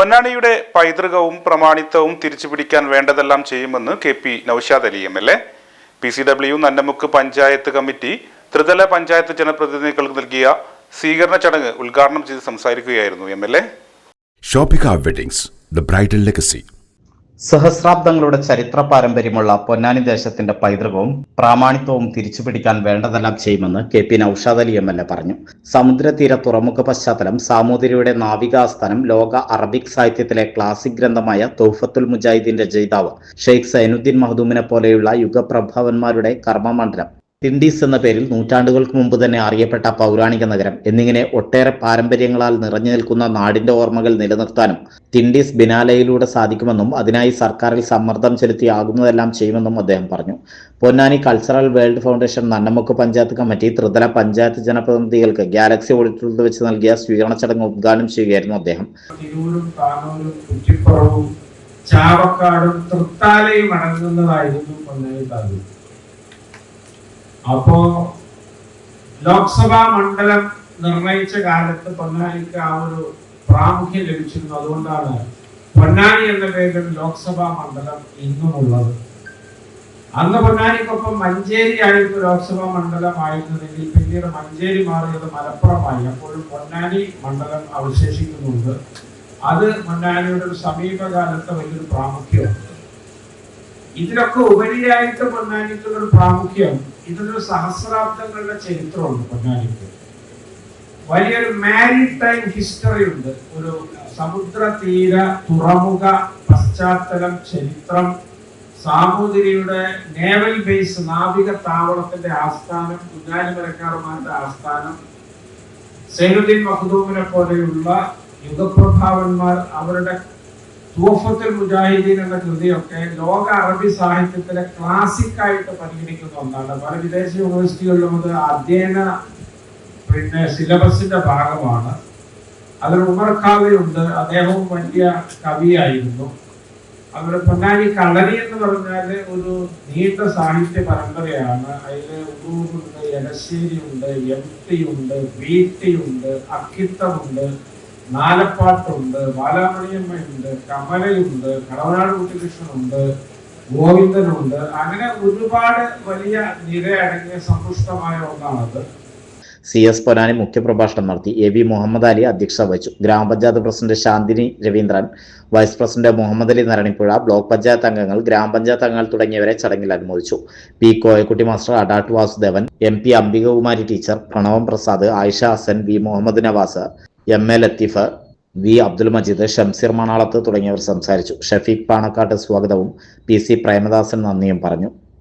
പൊന്നാനിയുടെ പൈതൃകവും പ്രമാണിത്വവും തിരിച്ചുപിടിക്കാൻ വേണ്ടതെല്ലാം ചെയ്യുമെന്ന് KP Noushad Ali MLA. PCW Nannamukku panchayat committee ത്രിതല പഞ്ചായത്ത് ജനപ്രതിനിധികൾക്ക് നൽകിയ സ്വീകരണ ചടങ്ങ് ഉദ്ഘാടനം ചെയ്ത് സംസാരിക്കുകയായിരുന്നു MLA. Shoppika weddings, the bridal legacy. സഹസ്രാബ്ദങ്ങളുടെ ചരിത്ര പാരമ്പര്യമുള്ള പൊന്നാനി ദേശത്തിന്റെ പൈതൃകവും പ്രാമാണിത്വവും തിരിച്ചുപിടിക്കാൻ വേണ്ടതെല്ലാം ചെയ്യുമെന്ന് KP നൌഷാദ് അലി MLA പറഞ്ഞു. സമുദ്രതീര തുറമുഖ പശ്ചാത്തലം, സാമൂതിരിയുടെ നാവികാസ്ഥാനം, ലോക അറബിക് സാഹിത്യത്തിലെ ക്ലാസിക് ഗ്രന്ഥമായ തൗഫത്തുൽ മുജാഹിദിന്റെ രചയിതാവ് ഷെയ്ഖ് സൈനുദ്ദീൻ മഖ്ദൂമിനെ പോലെയുള്ള യുഗപ്രഭവന്മാരുടെ കർമ്മമണ്ഡലം, ടിൻഡീസ് എന്ന പേരിൽ നൂറ്റാണ്ടുകൾക്ക് മുമ്പ് തന്നെ അറിയപ്പെട്ട പൗരാണിക നഗരം എന്നിങ്ങനെ ഒട്ടേറെ പാരമ്പര്യങ്ങളാൽ നിറഞ്ഞു നിൽക്കുന്ന നാടിന്റെ ഓർമ്മകൾ നിലനിർത്താനും ടിൻഡീസ് ബിനാലയിലൂടെ സാധിക്കുമെന്നും അതിനായി സർക്കാരിൽ സമ്മർദ്ദം ചെലുത്തിയാകുന്നതെല്ലാം ചെയ്യുമെന്നും അദ്ദേഹം പറഞ്ഞു. Ponnani cultural world foundation Nannamukku panchayat committee ത്രിതല പഞ്ചായത്ത് ജനപ്രതിനിധികൾക്ക് ഗാലക്സി ഓഡിറ്റോറിയത്തിൽ വെച്ച് നൽകിയ സ്വീകരണ ചടങ്ങ് ഉദ്ഘാടനം ചെയ്യുകയായിരുന്നു അദ്ദേഹം. ചാവക്കാടും തൃത്താലയും അടങ്ങുന്നതായിരുന്നു പൊന്നാനി താലൂക്ക്. അപ്പോ ലോക്സഭാ മണ്ഡലം നിർണയിച്ച കാലത്ത് പൊന്നാനിക്ക് ആ ഒരു പ്രാമുഖ്യം ലഭിച്ചിരുന്നു. അതുകൊണ്ടാണ് പൊന്നാനി എന്ന പേരിൽ ലോക്സഭാ മണ്ഡലം ഇന്നുമുള്ളത്. അന്ന് പൊന്നാനിക്കൊപ്പം മഞ്ചേരി ആയിരുന്നു ലോക്സഭാ മണ്ഡലം ആയിരുന്നതെങ്കിൽ പിന്നീട് മഞ്ചേരി മാറിയത് മലപ്പുറമായി. അപ്പോഴും പൊന്നാനി മണ്ഡലം അവശേഷിക്കുന്നുണ്ട്. അത് പൊന്നാനിയുടെ ഒരു സമീപകാലത്തെ വലിയൊരു പ്രാമുഖ്യമാണ്. ഇതിലൊക്കെ ഉപരിയായിട്ട് പൊന്നാനിക്കുള്ളൊരു പ്രാമുഖ്യം, ഇതിനൊരു സഹസ്രാബ്ദങ്ങളുടെ ചരിത്രമുണ്ട്. പൊന്നാനിക്ക് വലിയൊരു മാരിടൈം ഹിസ്റ്ററി ഉണ്ട്. ഒരു സമുദ്രതീര തുറമുഖ പശ്ചാത്തലം, ചരിത്രം, സാമൂതിരിയുടെ നേവൽ ബേസ്, നാവിക താവളത്തിന്റെ ആസ്ഥാനം, കുഞ്ഞാലിമരക്കാരന്മാരുടെ ആസ്ഥാനം, സൈനുദ്ദീൻ മഖ്ദൂമിനെ പോലെയുള്ള യുഗപ്രഭാവന്മാർ അവരുടെ തൗഫത്തുൽ മുജാഹിദീൻ എന്ന കൃതിയൊക്കെ ലോക അറബി സാഹിത്യത്തിലെ ക്ലാസിക് ആയിട്ട് പരിഗണിക്കുന്ന ഒന്നാണ്. പല വിദേശ യൂണിവേഴ്സിറ്റികളിലും അത് അധ്യയന സിലബസിന്റെ ഭാഗമാണ്. അതിൽ ഉമർ ഖാവിയുണ്ട്. അദ്ദേഹവും വലിയ കവിയായിരുന്നു. അവരുടെ പൊന്നാനി കളരി എന്ന് പറഞ്ഞാല് ഒരു നീണ്ട സാഹിത്യ പരമ്പരയാണ്. അതില് ഉറൂബുണ്ട്, എലശ്ശേരിയുണ്ട്, എംടിയുണ്ട്, വീട്ടിയുണ്ട്, അക്കിത്തമുണ്ട്, നാലപ്പാട്ടുണ്ട്, ബാലാമണിയമ്മയുണ്ട്, കമലയുണ്ട്, കടവനാട് കുട്ടികൃഷ്ണനുണ്ട്, ഗോവിന്ദനുണ്ട്. അങ്ങനെ ഒരുപാട് വലിയ നിരയടങ്ങിയ സമ്പുഷ്ടമായ ഒന്നാണത്. CS പൊന്നാനി മുഖ്യപ്രഭാഷണം നടത്തി. AV മുഹമ്മദ് അലി അധ്യക്ഷത വഹിച്ചു. ഗ്രാമപഞ്ചായത്ത് president Shanthini Raveendran, vice president Muhammad Ali Naranipuzha, block panchayat അംഗങ്ങൾ, ഗ്രാമപഞ്ചായത്ത് അംഗങ്ങൾ തുടങ്ങിയവരെ ചടങ്ങിൽ അനുമോദിച്ചു. P Koyakutty master, Adat Vasudevan, MP Ambikakumari teacher, Pranavam Prasad, Ayisha Hasan, V Muhammad Navas, MA Latheef, V Abdul Majeed, Shamseer Manalath തുടങ്ങിയവർ സംസാരിച്ചു. ഷഫീഖ് പാണക്കാട്ട് സ്വാഗതവും PC പ്രേമദാസൻ നന്ദിയും പറഞ്ഞു.